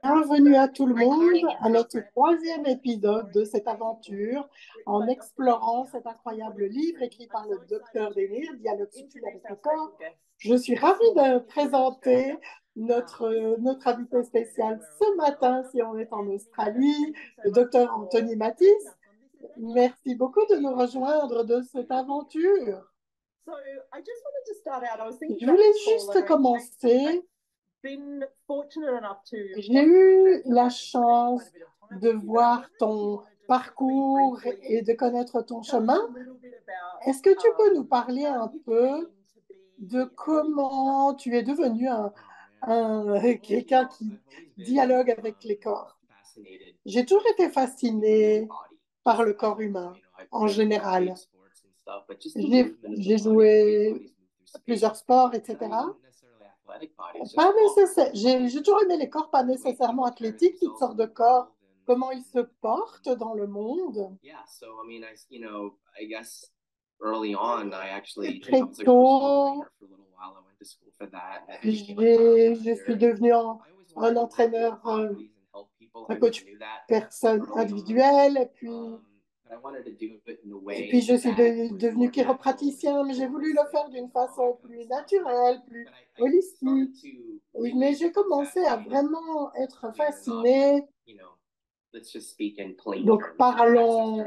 Bienvenue à tout le monde à notre troisième épisode de cette aventure en explorant cet incroyable livre écrit par le docteur Denir, Dialogue subtil avec le corps. Je suis ravie de présenter notre invité spécial ce matin, si on est en Australie, le docteur Anthony Matisse. Merci beaucoup de nous rejoindre de cette aventure. Je voulais juste commencer. J'ai eu la chance de voir ton parcours et de connaître ton chemin. Est-ce que tu peux nous parler un peu de comment tu es devenu quelqu'un qui dialogue avec les corps? J'ai toujours été fascinée par le corps humain en général. J'ai joué à plusieurs sports, etc. Pas nécessaire. J'ai toujours aimé les corps, pas nécessairement athlétiques, toutes sortes de corps, comment ils se portent dans le monde. Très tôt, je suis devenu un entraîneur, un coach personne individuel, et puis je suis devenue chiropraticien, mais j'ai voulu le faire d'une façon plus naturelle, plus holistique. Mais j'ai commencé à vraiment être fascinée. Donc, parlons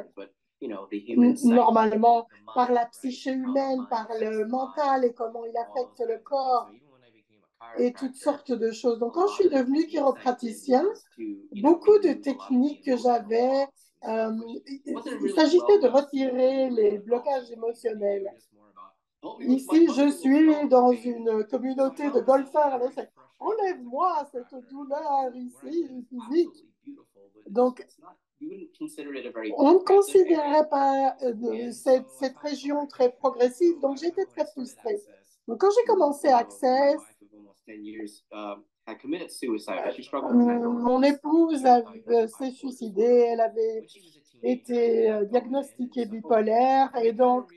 normalement par la psyché humaine, par le mental et comment il affecte le corps et toutes sortes de choses. Donc, quand je suis devenue chiropraticien, beaucoup de techniques que j'avais, il s'agissait de retirer les blocages émotionnels. Ici, je suis dans une communauté de golfeurs. Enlève-moi cette douleur ici, physique. Donc, on ne considérait pas cette région très progressive, donc j'étais très frustrée. Donc, quand j'ai commencé Access, mon épouse s'est suicidée, elle avait été diagnostiquée bipolaire, et donc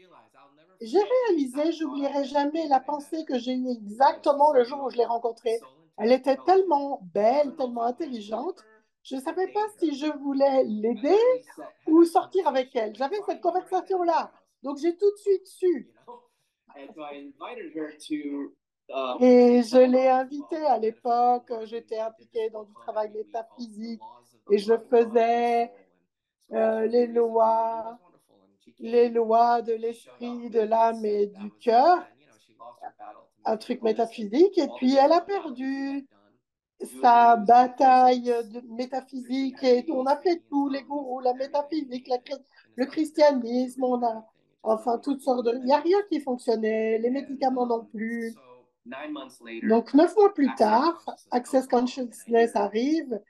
j'ai réalisé, j'oublierai jamais la pensée que j'ai eue exactement le jour où je l'ai rencontrée. Elle était tellement belle, tellement intelligente. Je ne savais pas si je voulais l'aider ou sortir avec elle. J'avais cette conversation-là. Donc, j'ai tout de suite su. Et je l'ai invitée à l'époque. J'étais impliquée dans du travail métaphysique et je faisais les lois, de l'esprit, de l'âme et du cœur, un truc métaphysique. Et puis, elle a perdu sa bataille métaphysique et on a fait tout, les gourous, la métaphysique, le christianisme, on a enfin toutes sortes de... Il n'y a rien qui fonctionnait, les médicaments non plus. Donc, 9 mois plus tard, Access Consciousness arrive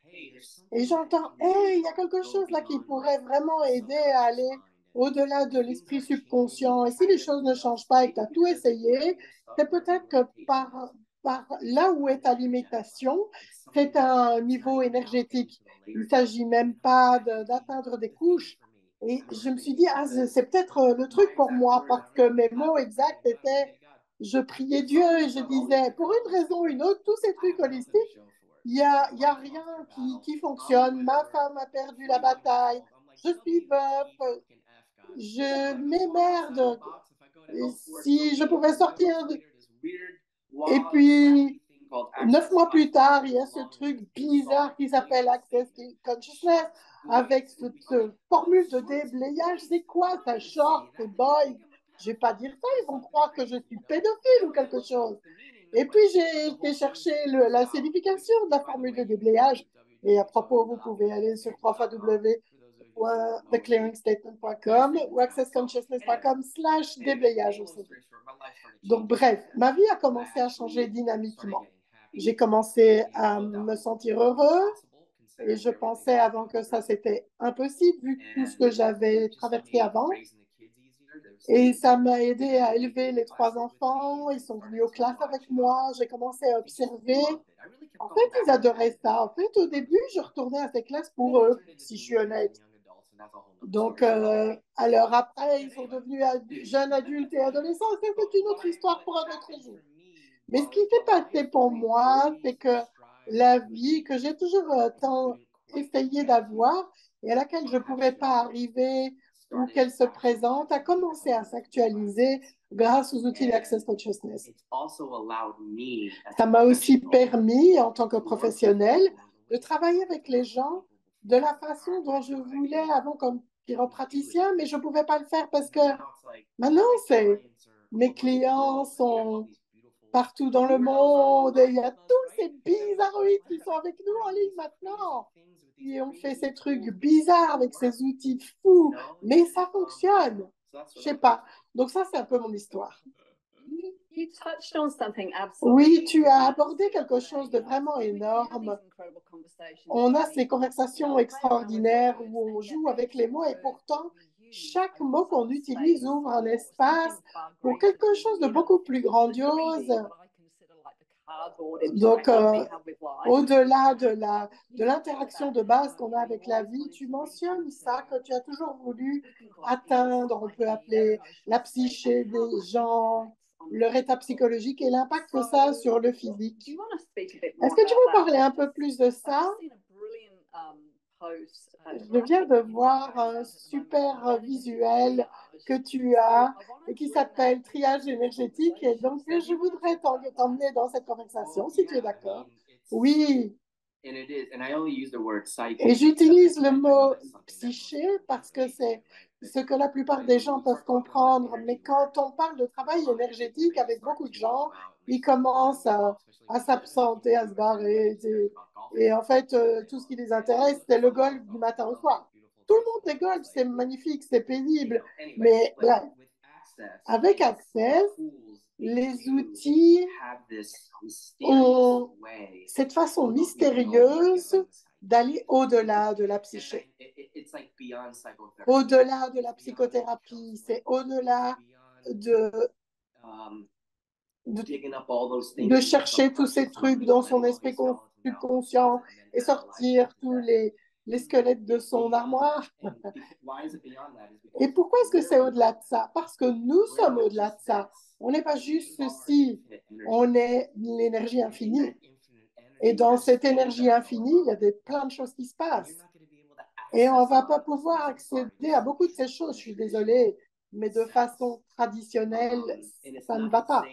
et j'entends, hey, il y a quelque chose là qui pourrait vraiment aider à aller au-delà de l'esprit subconscient. Et si les choses ne changent pas et que tu as tout essayé, c'est peut-être que par là où est ta limitation, c'est un niveau énergétique. Il ne s'agit même pas d'atteindre des couches. Et je me suis dit, ah, c'est peut-être le truc pour moi, parce que mes mots exacts étaient, je priais Dieu et je disais, pour une raison ou une autre, tous ces trucs holistiques, il y a rien qui fonctionne. Ma femme a perdu la bataille. Je suis veuf. Je m'emmerde. Si je pouvais sortir. Et puis, 9 mois plus tard, il y a ce truc bizarre qui s'appelle Access Consciousness avec cette formule de déblayage. C'est quoi ça, short, c'est boy? Je vais pas dire ça, ils vont croire que je suis pédophile ou quelque chose. Et puis, j'ai été chercher la signification de la formule de déblayage. Et à propos, vous pouvez aller sur www.theclearingstatement.com ou accessconsciousness.com/déblayage aussi. Donc, bref, ma vie a commencé à changer dynamiquement. J'ai commencé à me sentir heureux et je pensais avant que ça, c'était impossible vu tout ce que j'avais traversé avant. Et ça m'a aidé à élever les 3 enfants. Ils sont venus aux classes avec moi. J'ai commencé à observer. En fait, ils adoraient ça. En fait, au début, je retournais à ces classes pour eux, si je suis honnête. Donc, alors après, ils sont devenus jeunes adultes et adolescents. C'est une autre histoire pour un autre jour. Mais ce qui s'est passé pour moi, c'est que la vie que j'ai toujours tant essayé d'avoir et à laquelle je ne pouvais pas arriver ou qu'elle se présente, a commencé à s'actualiser grâce aux outils d'Access Consciousness. Ça m'a aussi permis, en tant que professionnel, de travailler avec les gens de la façon dont je voulais avant comme chiropraticien, mais je ne pouvais pas le faire parce que maintenant, mes clients sont partout dans le monde et il y a tous ces bizarroïdes qui sont avec nous en ligne maintenant. Et on fait ces trucs bizarres avec ces outils fous, mais ça fonctionne. Je sais pas. Donc ça, c'est un peu mon histoire. Oui, tu as abordé quelque chose de vraiment énorme. On a ces conversations extraordinaires où on joue avec les mots et pourtant, chaque mot qu'on utilise ouvre un espace pour quelque chose de beaucoup plus grandiose. Donc, au-delà de l'interaction de base qu'on a avec la vie, tu mentionnes ça que tu as toujours voulu atteindre, on peut appeler la psyché des gens, leur état psychologique et l'impact que ça a sur le physique. Est-ce que tu veux parler un peu plus de ça? Je viens de voir un super visuel que tu as et qui s'appelle triage énergétique. Et donc, je voudrais t'emmener dans cette conversation, si tu es d'accord. Oui. Et j'utilise le mot psyché parce que c'est ce que la plupart des gens peuvent comprendre. Mais quand on parle de travail énergétique avec beaucoup de gens, ils commencent à s'absenter, à se barrer. Et en fait, tout ce qui les intéresse, c'est le golf du matin au soir. Tout le monde est golf, c'est magnifique, c'est pénible. Mais là, avec Access, les outils ont cette façon mystérieuse d'aller au-delà de la psyché, au-delà de la psychothérapie, c'est au-delà de, de chercher tous ces trucs dans son esprit subconscient et sortir tous les squelettes de son armoire. Et pourquoi est-ce que c'est au-delà de ça? Parce que nous sommes au-delà de ça. On n'est pas juste ceci, on est l'énergie infinie. Et dans cette énergie infinie, il y a plein de choses qui se passent. Et on ne va pas pouvoir accéder à beaucoup de ces choses, je suis désolée, mais de façon traditionnelle, ça ne va pas.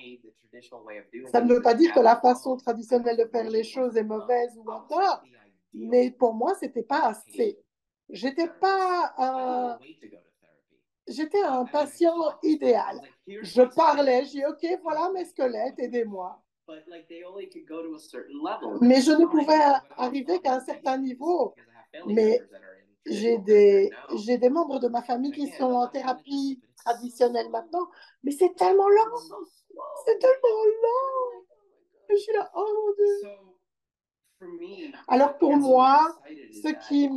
Ça ne veut pas dire que la façon traditionnelle de faire les choses est mauvaise ou en tort, mais pour moi, ce n'était pas assez. J'étais un patient idéal. Je parlais, j'ai dit, OK, voilà mes squelettes, aidez-moi. Mais je ne pouvais arriver qu'à un certain niveau. Mais j'ai des membres de ma famille qui sont en thérapie traditionnelle maintenant, mais c'est tellement lent. C'est tellement lent. Je suis là, oh mon Dieu. Alors pour moi, ce qui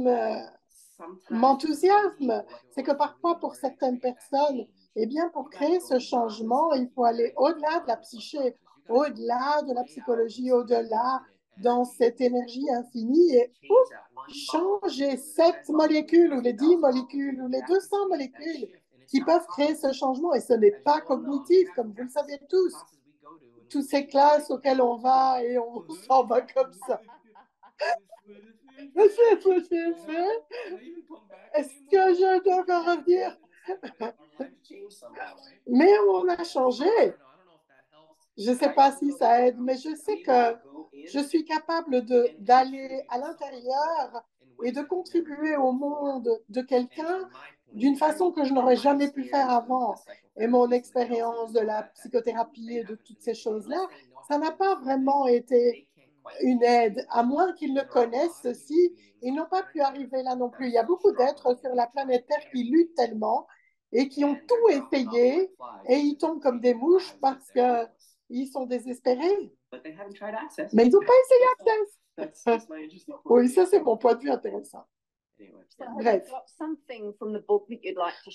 m'enthousiasme, c'est que parfois pour certaines personnes, eh bien pour créer ce changement, il faut aller au-delà de la psyché, au-delà de la psychologie, au-delà dans cette énergie infinie et changer cette molécule ou les 10 molécules ou les 200 molécules qui peuvent créer ce changement. Et ce n'est pas cognitif, comme vous le savez tous. Toutes ces classes auxquelles on va et on s'en va comme ça. Est-ce que je dois encore revenir? Mais on a changé. Je ne sais pas si ça aide, mais je sais que je suis capable d'aller à l'intérieur et de contribuer au monde de quelqu'un d'une façon que je n'aurais jamais pu faire avant. Et mon expérience de la psychothérapie et de toutes ces choses-là, ça n'a pas vraiment été une aide, à moins qu'ils ne connaissent ceci. Ils n'ont pas pu arriver là non plus. Il y a beaucoup d'êtres sur la planète Terre qui luttent tellement et qui ont tout essayé et ils tombent comme des mouches parce qu'ils sont désespérés. Mais ils n'ont pas essayé Access. Oui, ça c'est mon point de vue intéressant. Bref.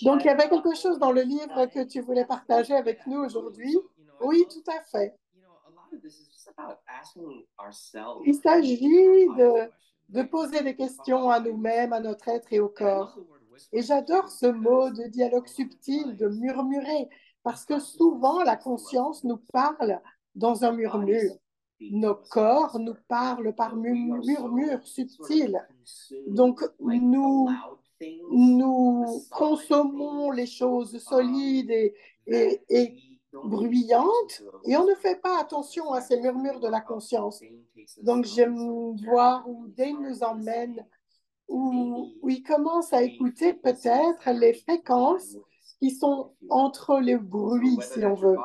Donc il y avait quelque chose dans le livre que tu voulais partager avec nous aujourd'hui. Oui, tout à fait. Il s'agit de poser des questions à nous-mêmes, à notre être et au corps. Et j'adore ce mot de dialogue subtil, de murmurer, parce que souvent la conscience nous parle dans un murmure. nos corps nous parlent par murmures subtils. Donc, nous consommons les choses solides et bruyantes et on ne fait pas attention à ces murmures de la conscience. Donc, j'aime voir où Dane nous emmène, où il commence à écouter peut-être les fréquences qui sont entre les bruits, si l'on veut.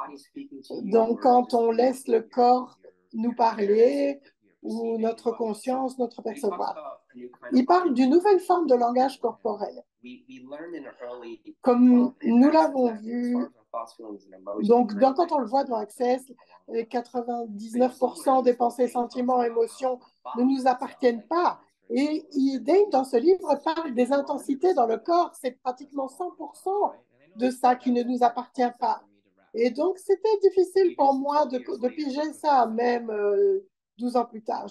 Donc, quand on laisse le corps nous parler ou notre conscience, notre percevoir. Il parle d'une nouvelle forme de langage corporel. Comme nous l'avons vu, donc quand on le voit dans Access, 99% des pensées, sentiments, émotions ne nous appartiennent pas. Et Dane, dans ce livre, parle des intensités dans le corps. C'est pratiquement 100% de ça qui ne nous appartient pas. Et donc, c'était difficile pour moi de piger ça, même 12 ans plus tard.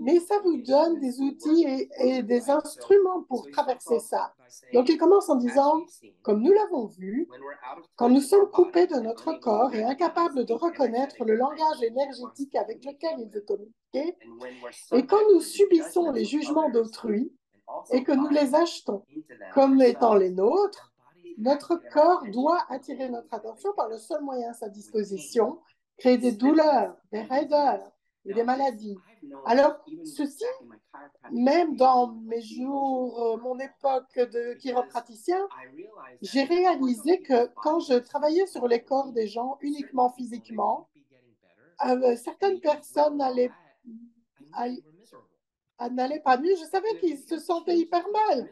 Mais ça vous donne des outils et des instruments pour traverser ça. Donc, il commence en disant, comme nous l'avons vu, quand nous sommes coupés de notre corps et incapables de reconnaître le langage énergétique avec lequel il veut communiquer, et quand nous subissons les jugements d'autrui et que nous les achetons comme étant les nôtres, notre corps doit attirer notre attention par le seul moyen à sa disposition, créer des douleurs, des raideurs et des maladies. Alors, ceci, même dans mes jours, mon époque de chiropraticien, j'ai réalisé que quand je travaillais sur les corps des gens uniquement physiquement, certaines personnes n'allaient pas mieux. Je savais qu'ils se sentaient hyper mal.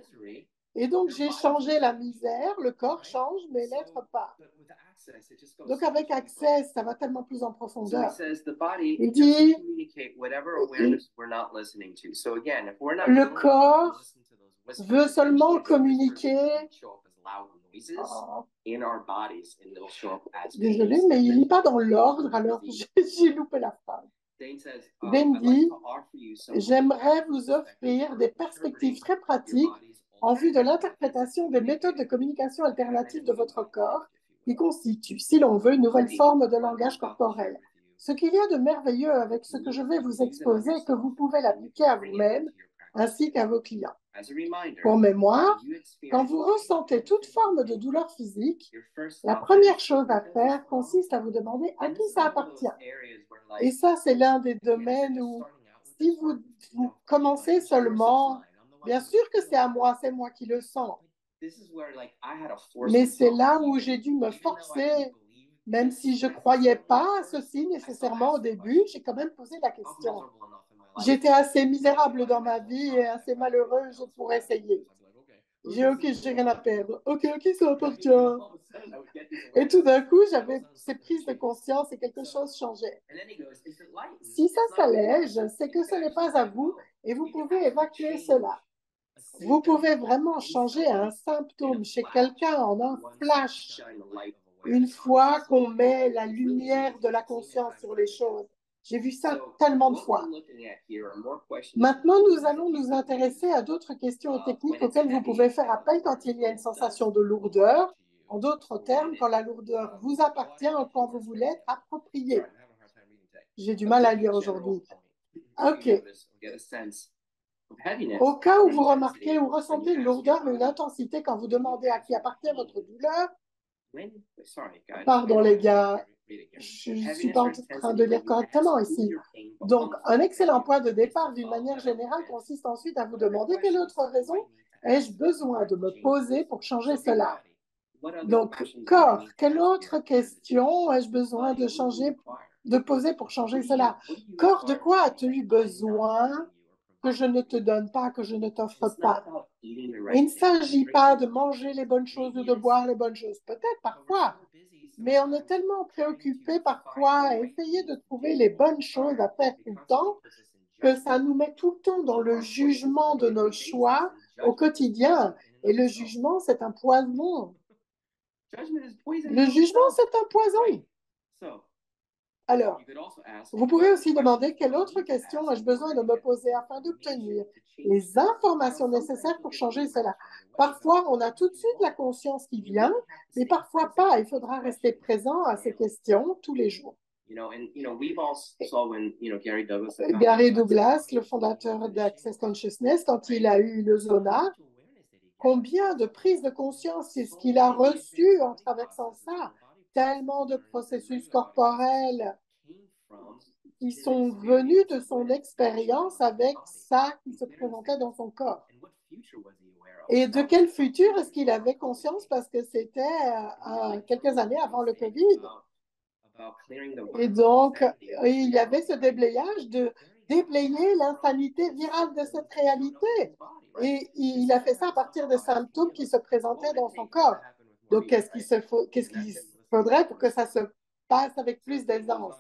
Et donc, j'ai changé la misère, le corps change, mais l'être pas. Donc, avec Access, ça va tellement plus en profondeur. Il dit, le corps veut seulement communiquer. Oh. Désolée, mais il n'est pas dans l'ordre, alors j'ai loupé la phrase. Ben dit, j'aimerais vous offrir des perspectives très pratiques en vue de l'interprétation des méthodes de communication alternatives de votre corps qui constituent, si l'on veut, une nouvelle forme de langage corporel. Ce qu'il y a de merveilleux avec ce que je vais vous exposer est que vous pouvez l'appliquer à vous-même ainsi qu'à vos clients. Pour mémoire, quand vous ressentez toute forme de douleur physique, la première chose à faire consiste à vous demander à qui ça appartient. Et ça, c'est l'un des domaines où, si vous commencez seulement, bien sûr que c'est moi qui le sens. Mais c'est là où j'ai dû me forcer, même si je ne croyais pas à ceci nécessairement au début, j'ai quand même posé la question. J'étais assez misérable dans ma vie et assez malheureuse pour essayer. J'ai rien à perdre. Ok, ça appartient. Et tout d'un coup, j'avais ces prises de conscience et quelque chose changeait. Si ça s'allège, c'est que ce n'est pas à vous et vous pouvez évacuer cela. Vous pouvez vraiment changer un symptôme chez quelqu'un en un flash, une fois qu'on met la lumière de la conscience sur les choses. J'ai vu ça tellement de fois. Maintenant, nous allons nous intéresser à d'autres questions et techniques auxquelles vous pouvez faire appel quand il y a une sensation de lourdeur. En d'autres termes, quand la lourdeur vous appartient ou quand vous voulez être approprié. J'ai du mal à lire aujourd'hui. OK. Au cas où vous remarquez ou ressentez une lourdeur ou une intensité quand vous demandez à qui appartient votre douleur, pardon les gars, je ne suis pas en train de lire correctement ici. Donc, un excellent point de départ d'une manière générale consiste ensuite à vous demander quelle autre raison ai-je besoin de me poser pour changer cela. Donc, corps, quelle autre question ai-je besoin de poser pour changer cela? Corps, de quoi as-tu besoin que je ne te donne pas, que je ne t'offre pas? Il ne s'agit pas de manger les bonnes choses ou de boire les bonnes choses. Peut-être parfois, mais on est tellement préoccupé parfois à essayer de trouver les bonnes choses à faire tout le temps que ça nous met tout le temps dans le jugement de nos choix au quotidien. Et le jugement, c'est un poison. Le jugement, c'est un poison. Alors, vous pouvez aussi demander quelle autre question ai-je besoin de me poser afin d'obtenir les informations nécessaires pour changer cela. Parfois, on a tout de suite la conscience qui vient, mais parfois pas. Il faudra rester présent à ces questions tous les jours. Gary Douglas, le fondateur d'Access Consciousness, quand il a eu le zona, combien de prises de conscience est-ce qu'il a reçu en traversant ça? Tellement de processus corporels qui sont venus de son expérience avec ça qui se présentait dans son corps. Et de quel futur est-ce qu'il avait conscience? Parce que c'était quelques années avant le COVID. Et donc, il y avait ce déblayage de déblayer l'insanité virale de cette réalité. Et il a fait ça à partir des symptômes qui se présentaient dans son corps. Donc, qu'est-ce qu'il faudrait pour que ça se passe avec plus d'aisance?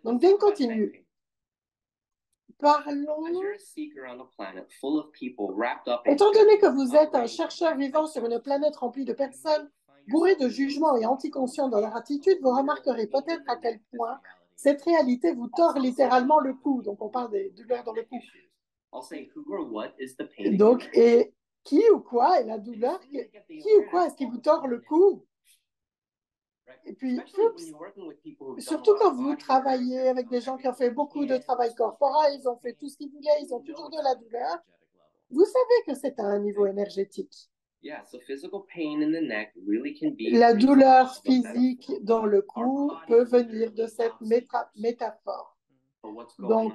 Donc, Dane continue. Parlons. Étant donné que vous êtes un chercheur vivant sur une planète remplie de personnes bourrées de jugements et anticonscients dans leur attitude, vous remarquerez peut-être à quel point cette réalité vous tord littéralement le cou. Donc, on parle des douleurs dans le cou. Donc, et qui ou quoi est la douleur? Qui ou quoi est-ce qui vous tord le cou? Et puis, surtout quand vous travaillez avec des gens qui ont fait beaucoup de travail corporel, ils ont fait tout ce qu'ils voulaient, ils ont toujours de la douleur, vous savez que c'est à un niveau énergétique. La douleur physique dans le cou peut venir de cette métaphore. Donc,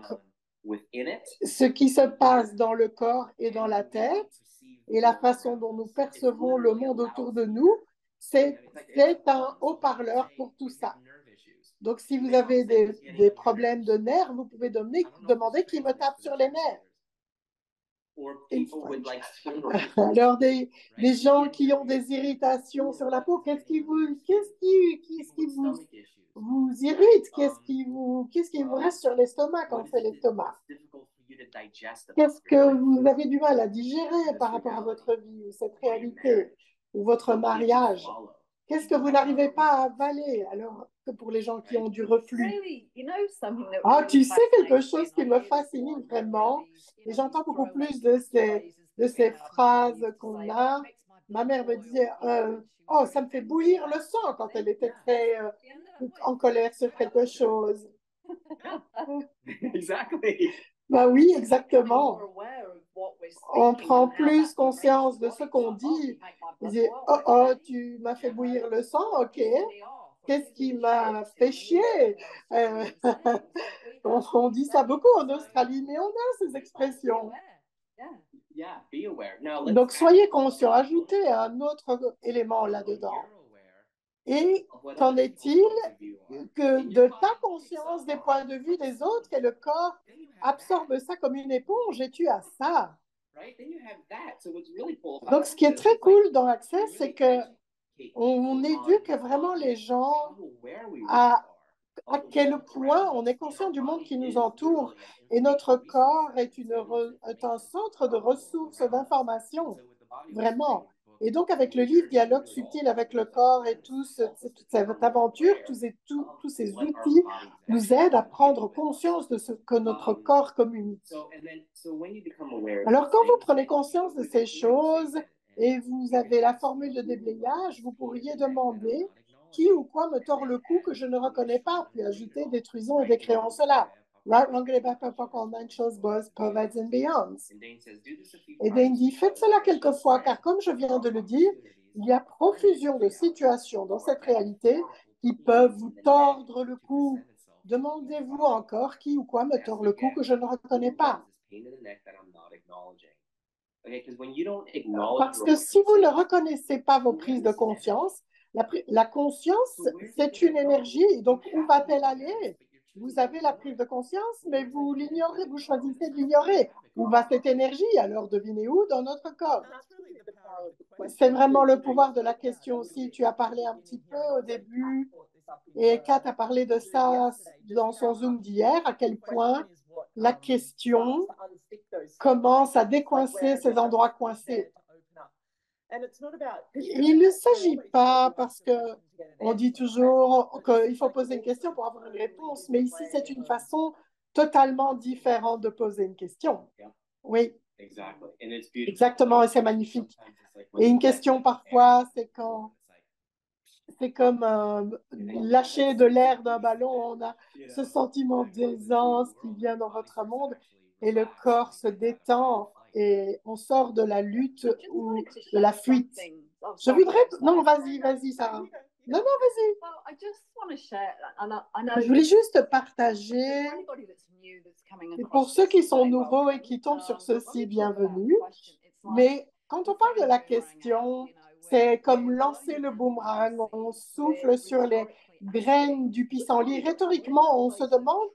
ce qui se passe dans le corps et dans la tête et la façon dont nous percevons le monde autour de nous, c'est un haut-parleur pour tout ça. Donc, si vous avez des problèmes de nerfs, vous pouvez demander qui me tape sur les nerfs. Alors, des gens qui ont des irritations sur la peau, qu'est-ce qui vous irrite? Qu'est-ce qui vous reste sur l'estomac quand c'est l'estomac? Qu'est-ce que vous avez du mal à digérer par rapport à votre vie ou cette réalité ou votre mariage? Qu'est-ce que vous n'arrivez pas à avaler alors que pour les gens qui ont du reflux? Ah, tu sais quelque chose qui me fascine vraiment, et j'entends beaucoup plus de ces phrases qu'on a. Ma mère me disait, oh, ça me fait bouillir le sang quand elle était très en colère sur quelque chose. Ben oui, exactement. On prend plus conscience de ce qu'on dit. On dit, oh, oh, tu m'as fait bouillir le sang, ok. Qu'est-ce qui m'a fait chier? On dit ça beaucoup en Australie, mais on a ces expressions. Donc, soyez conscients. Ajoutez un autre élément là-dedans. Et qu'en est-il que de ta conscience des points de vue des autres et le corps absorbe ça comme une éponge et tu as ça? Donc, ce qui est très cool dans Access, c'est que on éduque vraiment les gens à quel point on est conscient du monde qui nous entoure et notre corps est un centre de ressources d'information, vraiment. Et donc, avec le livre Dialogue subtil avec le corps et toute cette aventure, tous ces outils nous aident à prendre conscience de ce que notre corps communique. Alors, quand vous prenez conscience de ces choses et vous avez la formule de déblayage, vous pourriez demander qui ou quoi me tord le cou que je ne reconnais pas, puis ajouter détruisons et décréons cela. Right, wrong, back, all nine shows, boys, perverts and beyonds. Et Dane dit, faites cela quelquefois, car comme je viens de le dire, il y a profusion de situations dans cette réalité qui peuvent vous tordre le cou. Demandez-vous encore qui ou quoi me tord le cou que je ne reconnais pas. Parce que si vous ne reconnaissez pas vos prises de conscience, la conscience, c'est une énergie. Donc, où va-t-elle aller? Vous avez la prise de conscience, mais vous l'ignorez, vous choisissez de l'ignorer. Où va cette énergie? Alors, devinez où? Dans notre corps. C'est vraiment le pouvoir de la question aussi. Tu as parlé un petit peu au début, et Kat a parlé de ça dans son Zoom d'hier, à quel point la question commence à décoincer ces endroits coincés. Il ne s'agit pas, parce qu'on dit toujours qu'il faut poser une question pour avoir une réponse, mais ici, c'est une façon totalement différente de poser une question. Oui, exactement, et c'est magnifique. Et une question, parfois, c'est quand c'est comme lâcher de l'air d'un ballon. On a ce sentiment d'aisance qui vient dans votre monde et le corps se détend et on sort de la lutte ou de la fuite. Je voudrais... Non, vas-y, Sarah. Non, non, vas-y. Je voulais juste partager, et pour ceux qui sont nouveaux et qui tombent sur ceci, bienvenue. Mais quand on parle de la question, c'est comme lancer le boomerang, on souffle sur les graines du pissenlit. Rhétoriquement, on se demande,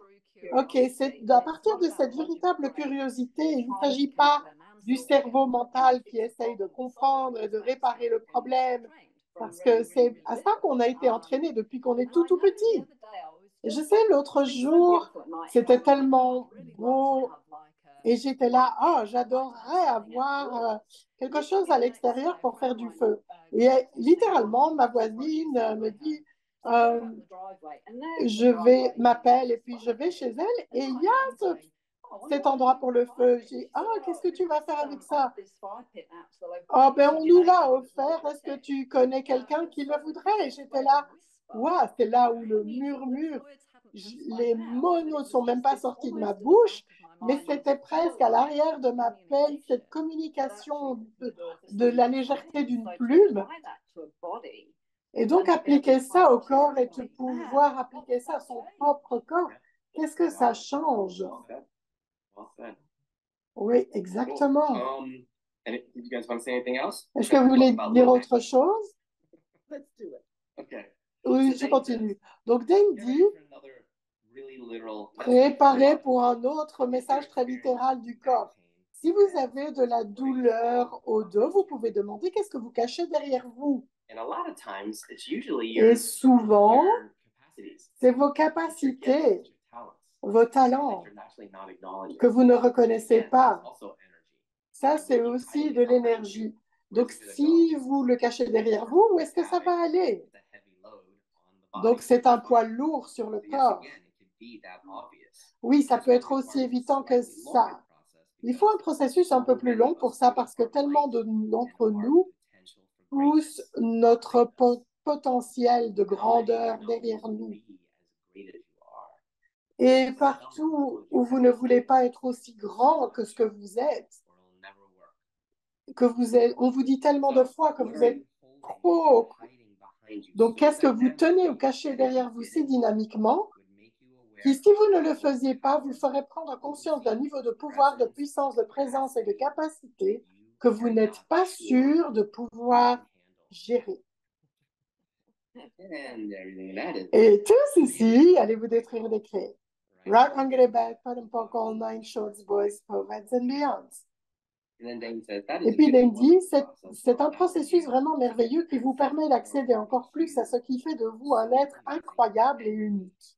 OK, c'est à partir de cette véritable curiosité, il ne s'agit pas du cerveau mental qui essaye de comprendre et de réparer le problème, parce que c'est à ça qu'on a été entraîné depuis qu'on est tout petit. Et je sais, l'autre jour, c'était tellement beau et j'étais là, ah, j'adorerais avoir quelque chose à l'extérieur pour faire du feu. Et littéralement, ma voisine me dit, euh, m'appelle et puis je vais chez elle et il y a cet endroit pour le feu. J'ai dit, ah, qu'est-ce que tu vas faire avec ça? Ah, ben, on nous l'a offert. Est-ce que tu connais quelqu'un qui le voudrait? Et j'étais là, waouh, c'est là où le murmure, les mots ne sont même pas sortis de ma bouche, mais c'était presque à l'arrière de ma peine, cette communication de la légèreté d'une plume. Et donc, appliquer ça au corps et de pouvoir appliquer ça à son propre corps, qu'est-ce que ça change? Oui, exactement. Est-ce que vous voulez dire autre chose? Oui, je continue. Donc, Dane dit, préparez pour un autre message très littéral du corps. Si vous avez de la douleur au dos, vous pouvez demander qu'est-ce que vous cachez derrière vous. Et souvent, c'est vos capacités, vos talents que vous ne reconnaissez pas. Ça, c'est aussi de l'énergie. Donc, si vous le cachez derrière vous, où est-ce que ça va aller? Donc, c'est un poids lourd sur le corps. Oui, ça peut être aussi évident que ça. Il faut un processus un peu plus long pour ça parce que tellement d'entre nous poussent notre potentiel de grandeur derrière nous. Et partout où vous ne voulez pas être aussi grand que ce que vous êtes, on vous dit tellement de fois que vous êtes trop. Donc, qu'est-ce que vous tenez ou cachez derrière vous si dynamiquement qui, si vous ne le faisiez pas, vous ferait prendre conscience d'un niveau de pouvoir, de puissance, de présence et de capacité que vous n'êtes pas sûr de pouvoir gérer. Et tous ici, allez vous détruire des clés. Rock, hungry back, pardon, all nine shorts, boys, poets and beyonds. Et puis Dane dit, c'est un processus vraiment merveilleux qui vous permet d'accéder encore plus à ce qui fait de vous un être incroyable et unique.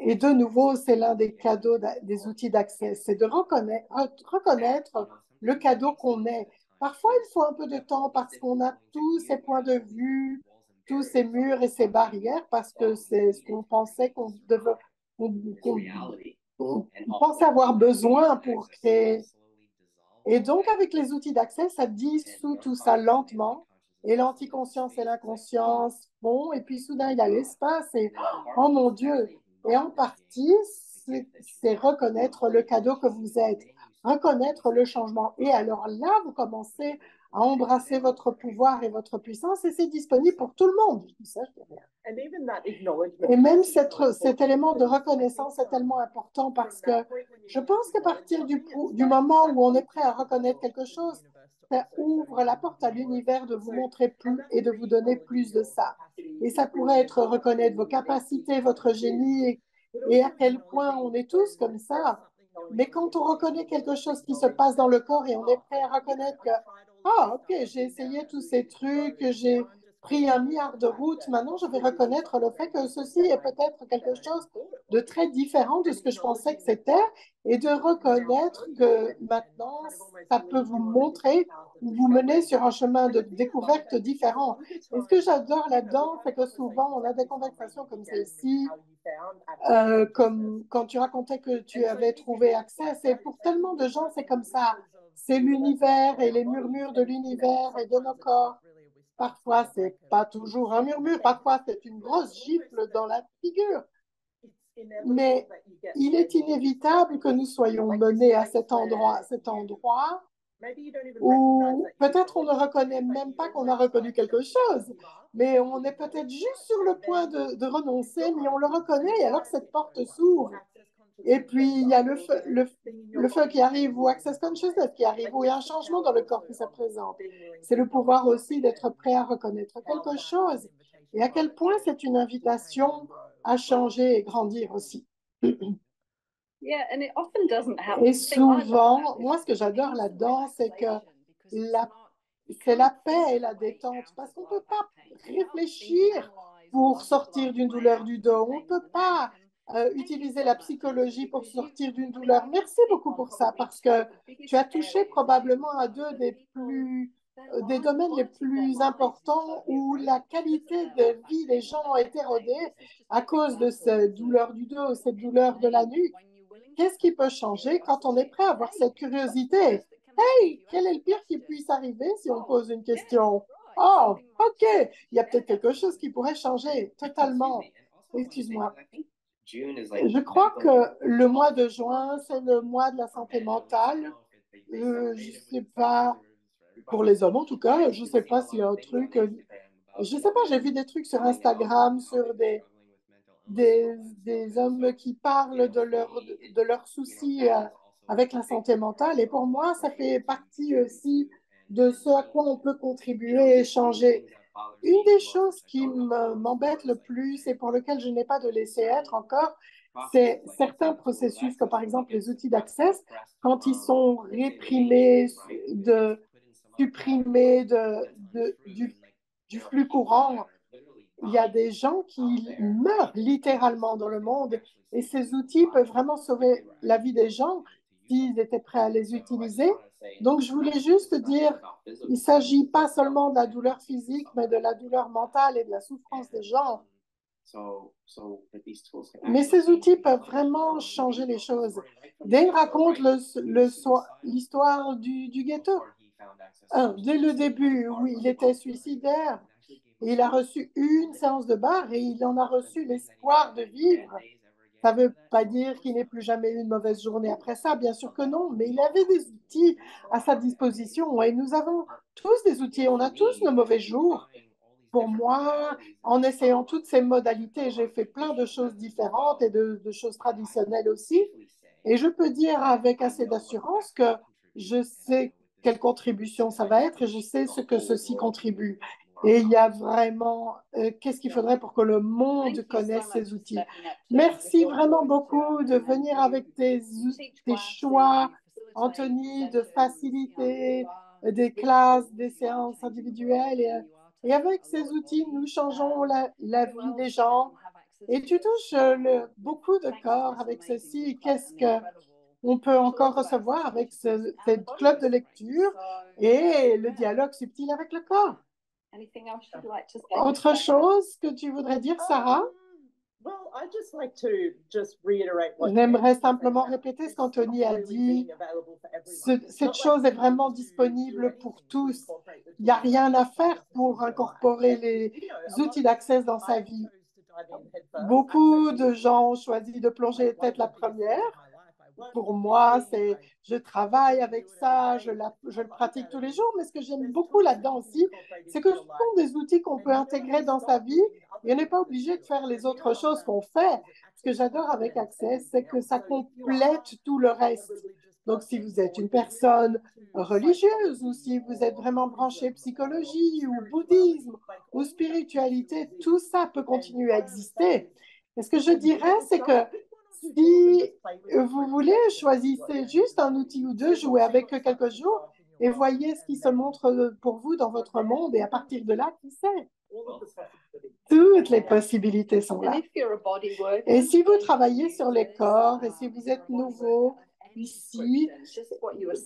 Et de nouveau, c'est l'un des cadeaux, des outils d'accès, c'est de reconnaître le cadeau qu'on est. Parfois, il faut un peu de temps parce qu'on a tous ces points de vue, tous ces murs et ces barrières, parce que c'est ce qu'on pensait qu'on devait, qu'on pensait avoir besoin pour créer. Et donc, avec les outils d'accès, ça dissout tout ça lentement. Et l'anticonscience et l'inconscience font, et puis soudain, il y a l'espace, et oh mon Dieu! Et en partie, c'est reconnaître le cadeau que vous êtes, reconnaître le changement. Et alors là, vous commencez à embrasser votre pouvoir et votre puissance, et c'est disponible pour tout le monde. Ça, je dis rien. Et même cet élément de reconnaissance est tellement important parce que je pense qu'à partir du moment où on est prêt à reconnaître quelque chose, ça ouvre la porte à l'univers de vous montrer plus et de vous donner plus de ça. Et ça pourrait être reconnaître vos capacités, votre génie et à quel point on est tous comme ça. Mais quand on reconnaît quelque chose qui se passe dans le corps et on est prêt à reconnaître que, ah, ok, j'ai essayé tous ces trucs, j'ai pris 1 milliard de routes, maintenant je vais reconnaître le fait que ceci est peut-être quelque chose de très différent de ce que je pensais que c'était et de reconnaître que maintenant ça peut vous montrer ou vous mener sur un chemin de découverte différent. Et ce que j'adore là-dedans, c'est que souvent on a des conversations comme celle-ci, comme quand tu racontais que tu avais trouvé accès, c'est pour tellement de gens, c'est comme ça. C'est l'univers et les murmures de l'univers et de nos corps. Parfois, c'est pas toujours un murmure, parfois c'est une grosse gifle dans la figure. Mais il est inévitable que nous soyons menés à cet endroit où peut-être on ne reconnaît même pas qu'on a reconnu quelque chose, mais on est peut-être juste sur le point de renoncer, mais on le reconnaît, et alors cette porte s'ouvre. Et puis, il y a le feu qui arrive, ou Access Consciousness qui arrive, ou il y a un changement dans le corps qui se présente. C'est le pouvoir aussi d'être prêt à reconnaître quelque chose. Et à quel point c'est une invitation à changer et grandir aussi. Et souvent, moi, ce que j'adore là-dedans, c'est que c'est la paix et la détente, parce qu'on ne peut pas réfléchir pour sortir d'une douleur du dos. On ne peut pas utiliser la psychologie pour sortir d'une douleur. Merci beaucoup pour ça, parce que tu as touché probablement à des domaines les plus importants où la qualité de vie des gens a été érodée à cause de cette douleur du dos, cette douleur de la nuque. Qu'est-ce qui peut changer quand on est prêt à avoir cette curiosité? Hey, quel est le pire qui puisse arriver si on pose une question? Oh, OK, il y a peut-être quelque chose qui pourrait changer totalement. Excuse-moi. Je crois que le mois de juin, c'est le mois de la santé mentale. Je ne sais pas, pour les hommes en tout cas, je ne sais pas s'il y a un truc. Je ne sais pas, j'ai vu des trucs sur Instagram, sur des hommes qui parlent de leurs soucis avec la santé mentale. Et pour moi, ça fait partie aussi de ce à quoi on peut contribuer et changer. Une des choses qui m'embête le plus et pour lequel je n'ai pas de laisser être encore, c'est certains processus, comme par exemple les outils d'accès, quand ils sont réprimés, supprimés du flux courant. Il y a des gens qui meurent littéralement dans le monde et ces outils peuvent vraiment sauver la vie des gens s'ils étaient prêts à les utiliser. Donc, je voulais juste dire, il ne s'agit pas seulement de la douleur physique, mais de la douleur mentale et de la souffrance des gens. Mais ces outils peuvent vraiment changer les choses. Dane raconte l'histoire du ghetto. Dès le début, où il était suicidaire, il a reçu une séance de bar et il en a reçu l'espoir de vivre. Ça ne veut pas dire qu'il n'ait plus jamais eu une mauvaise journée après ça, bien sûr que non, mais il avait des outils à sa disposition et nous avons tous des outils, on a tous nos mauvais jours. Pour moi, en essayant toutes ces modalités, j'ai fait plein de choses différentes et de choses traditionnelles aussi. Et je peux dire avec assez d'assurance que je sais quelle contribution ça va être et je sais ce que ceci contribue. Et il y a vraiment, qu'est-ce qu'il faudrait pour que le monde connaisse ces outils. Merci vraiment beaucoup de venir avec tes choix, Anthony, de faciliter des classes, des séances individuelles. Et avec ces outils, nous changeons la vie des gens. Et tu touches beaucoup de corps avec ceci. Qu'est-ce qu'on peut encore recevoir avec cette club de lecture et le dialogue subtil avec le corps? Autre chose que tu voudrais dire, Sarah? J'aimerais simplement répéter ce qu'Anthony a dit. Cette chose est vraiment disponible pour tous. Il n'y a rien à faire pour incorporer les outils d'accès dans sa vie. Beaucoup de gens ont choisi de plonger tête la première. Pour moi, je travaille avec ça, je le pratique tous les jours, mais ce que j'aime beaucoup là-dedans aussi, c'est que ce sont des outils qu'on peut intégrer dans sa vie et on n'est pas obligé de faire les autres choses qu'on fait. Ce que j'adore avec Access, c'est que ça complète tout le reste. Donc, si vous êtes une personne religieuse ou si vous êtes vraiment branché psychologie ou bouddhisme ou spiritualité, tout ça peut continuer à exister. Et ce que je dirais, c'est que si vous voulez, choisissez juste un outil ou deux, jouez avec eux quelques jours et voyez ce qui se montre pour vous dans votre monde. Et à partir de là, qui sait? Toutes les possibilités sont là. Et si vous travaillez sur les corps et si vous êtes nouveau ici,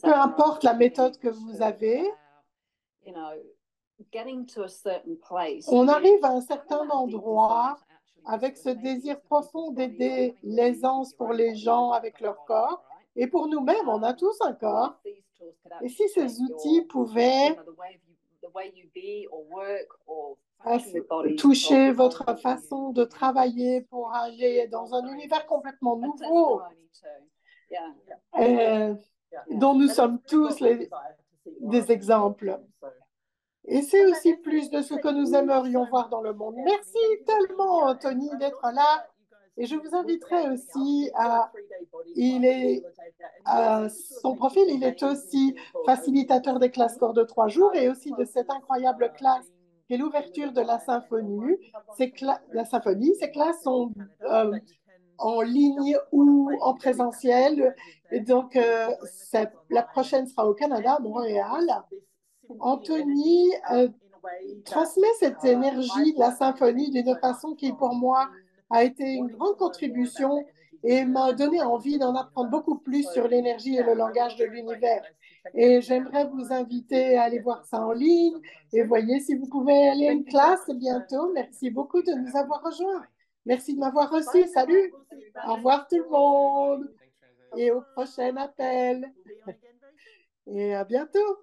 peu importe la méthode que vous avez, on arrive à un certain endroit avec ce désir profond d'aider l'aisance pour les gens avec leur corps. Et pour nous-mêmes, on a tous un corps. Et si ces outils pouvaient à toucher votre façon de travailler pour aller dans un univers complètement nouveau dont nous sommes tous des exemples. Et c'est aussi plus de ce que nous aimerions voir dans le monde. Merci tellement, Anthony, d'être là. Et je vous inviterai aussi son profil, il est aussi facilitateur des classes corps de 3 jours et aussi de cette incroyable classe qui est l'ouverture de la symphonie. Ces classes sont en ligne ou en présentiel. Et donc, la prochaine sera au Canada, à Montréal. Anthony transmet cette énergie de la symphonie d'une façon qui, pour moi, a été une grande contribution et m'a donné envie d'en apprendre beaucoup plus sur l'énergie et le langage de l'univers. Et j'aimerais vous inviter à aller voir ça en ligne et voyez si vous pouvez aller à une classe bientôt. Merci beaucoup de nous avoir rejoints. Merci de m'avoir reçu. Salut. Au revoir tout le monde et au prochain appel. Et à bientôt.